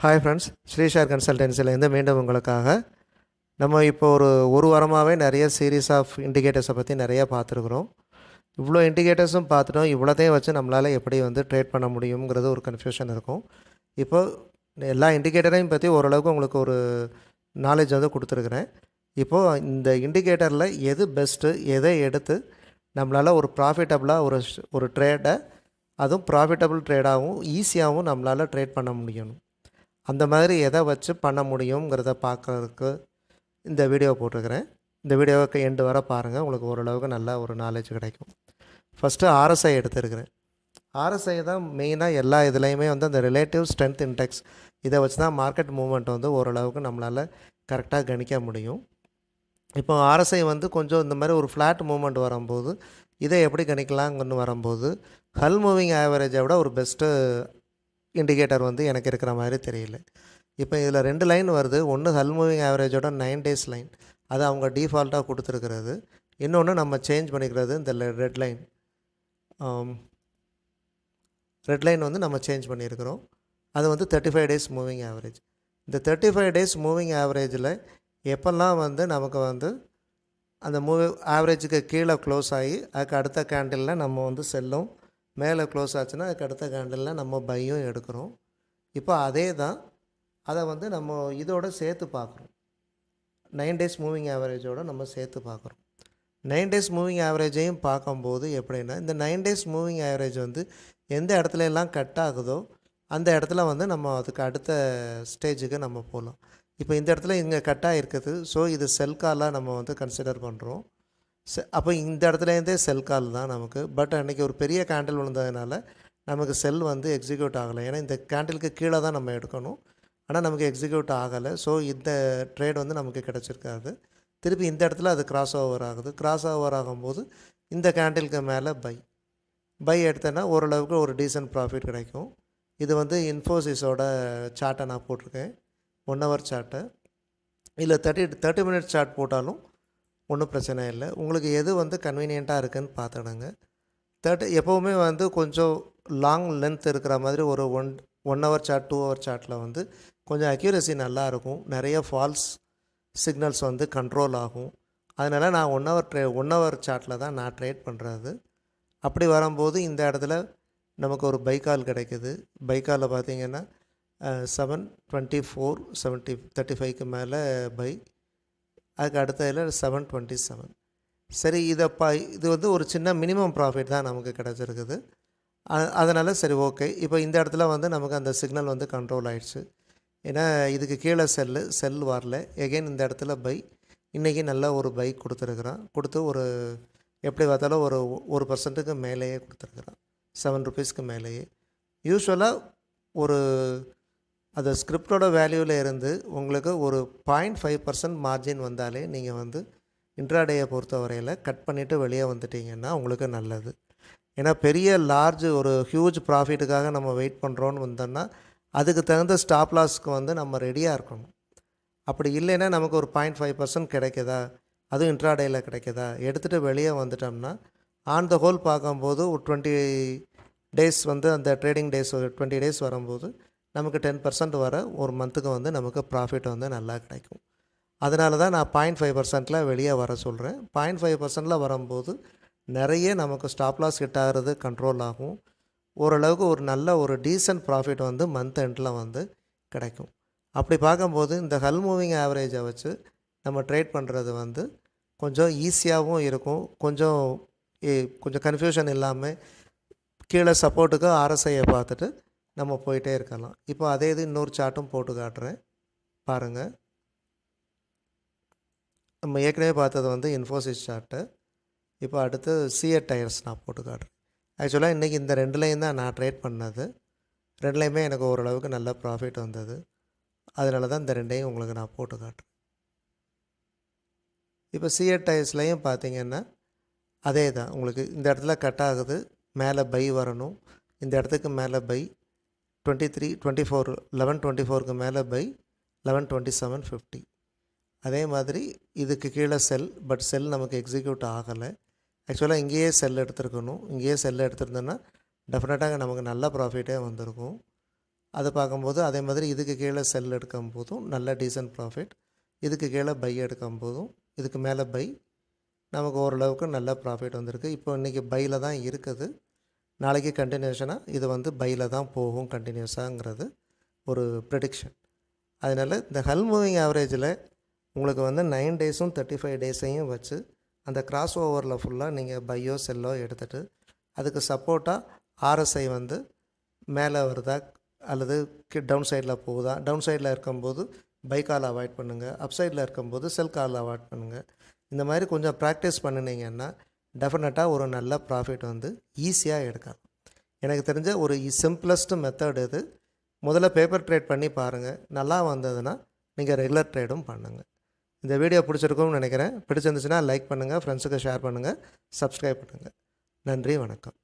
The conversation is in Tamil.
ஹாய் ஃப்ரெண்ட்ஸ், ஸ்ரீஷார் கன்சல்டன்சிலேருந்து மீண்டும் உங்களுக்காக நம்ம இப்போ ஒரு வாரமாகவே நிறைய சீரீஸ் ஆஃப் இண்டிகேட்டர்ஸை பற்றி நிறையா பார்த்துருக்குறோம். இவ்வளோ இண்டிகேட்டர்ஸும் பார்த்துட்டோம். இவ்வளோத்தையும் வச்சு நம்மளால் எப்படி ட்ரேட் பண்ண முடியுங்கிறது ஒரு கன்ஃபியூஷன் இருக்கும். இப்போ எல்லா இண்டிகேட்டரையும் பற்றி ஓரளவுக்கு உங்களுக்கு ஒரு நாலேஜ் கொடுத்துருக்குறேன். இப்போது இந்த இண்டிகேட்டரில் எது பெஸ்ட்டு, எதை எடுத்து நம்மளால் ஒரு ப்ராஃபிட்டபுளாக ஒரு ட்ரேடை, அதுவும் ப்ராஃபிட்டபுள் ட்ரேடாகவும் ஈஸியாகவும் நம்மளால் ட்ரேட் பண்ண முடியணும், அந்த மாதிரி எதை வச்சு பண்ண முடியுங்கிறத பார்க்குறதுக்கு இந்த வீடியோ போட்டிருக்கிறேன். இந்த வீடியோவுக்கு எண்டு வர பாருங்கள், உங்களுக்கு ஓரளவுக்கு நல்ல ஒரு நாலேஜ் கிடைக்கும். ஃபஸ்ட்டு RSI எடுத்துருக்கிறேன். RSI தான் மெயினாக எல்லா இதுலேயுமே அந்த ரிலேட்டிவ் ஸ்ட்ரென்த் இண்டெக்ஸ், இதை வச்சு தான் மார்க்கெட் மூவ்மெண்ட் ஓரளவுக்கு நம்மளால் கரெக்டாக கணிக்க முடியும். இப்போ RSI கொஞ்சம் இந்த மாதிரி ஒரு ஃப்ளாட் மூவ்மெண்ட் வரும்போது இதை எப்படி கணிக்கலாங்கன்னு வரும்போது ஹல் மூவிங் ஆவரேஜை விட ஒரு பெஸ்ட்டு இண்டிகேட்டர் எனக்கு இருக்கிற மாதிரி தெரியல. இப்போ இதில் 2 லைன் வருது. ஒன்று ஹல் மூவிங் ஆவரேஜோட 9 days லைன், அது அவங்க டிஃபால்ட்டாக கொடுத்துருக்கிறது. இன்னொன்று நம்ம சேஞ்ச் பண்ணிக்கிறது இந்த ரெட் லைன் நம்ம சேஞ்ச் பண்ணியிருக்கிறோம். அது 35 days மூவிங் ஆவரேஜ். இந்த 35 days மூவிங் ஆவரேஜில் எப்போல்லாம் நமக்கு அந்த ஆவரேஜுக்கு கீழே க்ளோஸ் ஆகி அதுக்கு அடுத்த கேண்டிலில் நம்ம செல்லும், மேலே க்ளோஸ் ஆச்சுன்னா அதுக்கு அடுத்த கேண்டிலில் நம்ம பையும் எடுக்கிறோம். இப்போ அதே தான் அதை நம்ம இதோட சேர்த்து பார்க்குறோம். 9 days மூவிங் ஆவரேஜோடு நம்ம சேர்த்து பார்க்குறோம். 9 days மூவிங் ஆவரேஜையும் பார்க்கும்போது எப்படின்னா, இந்த 9 days மூவிங் ஆவரேஜ் எந்த இடத்துல எல்லாம் கட் ஆகுதோ அந்த இடத்துல நம்ம அதுக்கு அடுத்த ஸ்டேஜுக்கு நம்ம போகலாம். இப்போ இந்த இடத்துல இங்கே கட் ஆகிருக்குது. ஸோ இது செல் காலாக நம்ம கன்சிடர் பண்ணுறோம். அப்போ இந்த இடத்துலேருந்தே செல் கால் தான் நமக்கு. பட் அன்றைக்கி ஒரு பெரிய கேண்டில் விழுந்ததுனால நமக்கு செல் எக்ஸிக்யூட் ஆகலை. ஏன்னா இந்த கேண்டிலுக்கு கீழே தான் நம்ம எடுக்கணும், ஆனால் நமக்கு எக்ஸிக்யூட் ஆகலை. ஸோ இந்த ட்ரேட் நமக்கு கிடச்சிருக்காது. திருப்பி இந்த இடத்துல அது கிராஸ் ஓவர் ஆகுது. கிராஸ் ஓவர் ஆகும்போது இந்த கேண்டிலுக்கு மேலே பை எடுத்தேன்னா ஓரளவுக்கு ஒரு டீசன்ட் ப்ராஃபிட் கிடைக்கும். இது இன்ஃபோசிஸோட சார்ட்டை நான் போட்டிருக்கேன், 1 hour சார்ட்டை. இல்லை 30 minutes சார்ட் போட்டாலும் ஒன்றும் பிரச்சனை இல்லை. உங்களுக்கு எது கன்வீனியண்ட்டாக இருக்குதுன்னு பார்த்துடுங்க. எப்போவுமே கொஞ்சம் லாங் லென்த் இருக்கிற மாதிரி ஒரு 1 hour சார்ட், 2 hour சார்ட்டில் கொஞ்சம் அக்யூரசி நல்லாயிருக்கும். நிறைய ஃபால்ஸ் சிக்னல்ஸ் கண்ட்ரோல் ஆகும். அதனால் நான் 1 hour சார்ட்டில் தான் நான் ட்ரேட் பண்ணுறது. அப்படி வரும்போது இந்த இடத்துல நமக்கு ஒரு பைக்கால் கிடைக்குது. பைக்காலில் பார்த்திங்கன்னா 724.35க்கு மேலே பை, அதுக்கு அடுத்ததில் 727. சரி, இது ஒரு சின்ன மினிமம் ப்ராஃபிட் தான் நமக்கு கிடச்சிருக்குது. அதனால் சரி, ஓகே. இப்போ இந்த இடத்துல நமக்கு அந்த சிக்னல் கண்ட்ரோல் ஆகிடுச்சு. ஏன்னா இதுக்கு கீழே செல் வரல. எகெயின் இந்த இடத்துல பை, இன்றைக்கி நல்ல ஒரு பை கொடுத்துருக்குறான். கொடுத்து எப்படி பார்த்தாலும் ஒரு 1% மேலேயே கொடுத்துருக்குறான், 7 rupeesக்கு மேலேயே. யூஸ்வலாக அந்த ஸ்கிரிப்டோட வேல்யூவில் இருந்து உங்களுக்கு ஒரு 0.5% மார்ஜின் வந்தாலே நீங்கள் இன்ட்ராடேயை பொறுத்த வரையில் கட் பண்ணிவிட்டு வெளியே வந்துட்டிங்கன்னா உங்களுக்கு நல்லது. ஏன்னா பெரிய ஒரு ஹியூஜ் ப்ராஃபிட்டுக்காக நம்ம வெயிட் பண்ணுறோன்னு வந்தோம்னா அதுக்கு தகுந்த ஸ்டாப் லாஸ்க்கு நம்ம ரெடியாக இருக்கணும். அப்படி இல்லைன்னா நமக்கு ஒரு 0.5% கிடைக்குதா, அதுவும் இன்ட்ராடேயில் கிடைக்குதா, எடுத்துகிட்டு வெளியே வந்துட்டோம்னா ஆன் த ஹோல் பார்க்கும்போது ஒரு 20 days அந்த ட்ரேடிங் டேஸ் ஒரு 20 days வரும்போது நமக்கு 10% வர ஒரு மந்த்துக்கு நமக்கு ப்ராஃபிட் நல்லா கிடைக்கும். அதனால தான் நான் 0.5%ல் வெளியே வர சொல்கிறேன். 0.5%ல் வரும்போது நிறைய நமக்கு ஸ்டாப் லாஸ் ஹிட் ஆகிறது கண்ட்ரோல் ஆகும். ஓரளவுக்கு ஒரு நல்ல ஒரு டீசன்ட் ப்ராஃபிட் மந்த் எண்டில் கிடைக்கும். அப்படி பார்க்கும்போது இந்த ஹல் மூவிங் ஆவரேஜை வச்சு நம்ம ட்ரேட் பண்ணுறது கொஞ்சம் ஈஸியாகவும் இருக்கும். கொஞ்சம் கன்ஃபியூஷன் இல்லாமல் கீழே சப்போர்ட்டுக்கு RSIயை பார்த்துட்டு நம்ம போயிட்டே இருக்கலாம். இப்போ அதே இது இன்னொரு சார்ட்டும் போட்டு காட்டுறேன் பாருங்கள். நம்ம ஏற்கனவே பார்த்தது இன்ஃபோசிஸ் சார்ட்டு. இப்போ அடுத்து சிஎட் டயர்ஸ் நான் போட்டு காட்டுறேன். ஆக்சுவலாக இன்றைக்கி இந்த 2லையும் தான் நான் ட்ரேட் பண்ணது. 2லையுமே எனக்கு ஓரளவுக்கு நல்ல ப்ராஃபிட் வந்தது. அதனால தான் இந்த 2ஐயும் உங்களுக்கு நான் போட்டு காட்டுறேன். இப்போ சிஎட் டயர்ஸ்லையும் பார்த்திங்கன்னா அதே தான். உங்களுக்கு இந்த இடத்துல கட் ஆகுது, மேலே பை வரணும். இந்த இடத்துக்கு மேலே பை 1124க்கு மேலே பை 1127.50. அதே மாதிரி இதுக்கு கீழே செல், பட் செல் நமக்கு எக்ஸிக்யூட் ஆகலை. ஆக்சுவலாக இங்கேயே செல் எடுத்துருக்கணும். இங்கேயே செல் எடுத்துருந்தோன்னா டெஃபினட்டாக நமக்கு நல்ல ப்ராஃபிட்டே வந்திருக்கும். அதை பார்க்கும்போது அதே மாதிரி இதுக்கு கீழே செல் எடுக்கும் போதும் நல்ல டீசன்ட் ப்ராஃபிட், இதுக்கு கீழே பை எடுக்கும் போதும் இதுக்கு மேலே பை நமக்கு ஓரளவுக்கு நல்ல ப்ராஃபிட் வந்திருக்கு. இப்போ இன்றைக்கி பையில் தான் இருக்குது, நாளைக்கு கண்டினியூஷனாக இது வந்து பையில் தான் போகும் கண்டினியூஸாங்கிறது ஒரு ப்ரெடிக்ஷன். அதனால் இந்த ஹல் மூவிங் ஆவரேஜில் உங்களுக்கு வந்து 9 டேஸும் 35 டேஸையும் வச்சு அந்த கிராஸ் ஓவரில் ஃபுல்லாக நீங்கள் பையோ செல்லோ எடுத்துகிட்டு அதுக்கு சப்போர்ட்டாக RSI வந்து மேலே வருதா அல்லது டவுன் சைடில் போகுதா, டவுன் சைடில் இருக்கும்போது பை கால் அவாய்ட் பண்ணுங்கள், அப் சைடில் இருக்கும்போது செல் கால் அவாய்ட் பண்ணுங்கள். இந்த மாதிரி கொஞ்சம் ப்ராக்டிஸ் பண்ணினீங்கன்னா டெஃபினட்டாக ஒரு நல்ல ப்ராஃபிட் வந்து ஈஸியாக எடுக்கலாம். எனக்கு தெரிஞ்ச ஒரு சிம்பிளஸ்ட் மெத்தட் இது. முதல்ல பேப்பர் ட்ரேட் பண்ணி பாருங்கள், நல்லா வந்ததுன்னா நீங்கள் ரெகுலர் ட்ரேடும் பண்ணுங்கள். இந்த வீடியோ பிடிச்சிருக்கும்னு நினைக்கிறேன். பிடிச்சிருந்துச்சுன்னா லைக் பண்ணுங்கள், ஃப்ரெண்ட்ஸுக்கு ஷேர் பண்ணுங்கள், சப்ஸ்கிரைப் பண்ணுங்கள். நன்றி, வணக்கம்.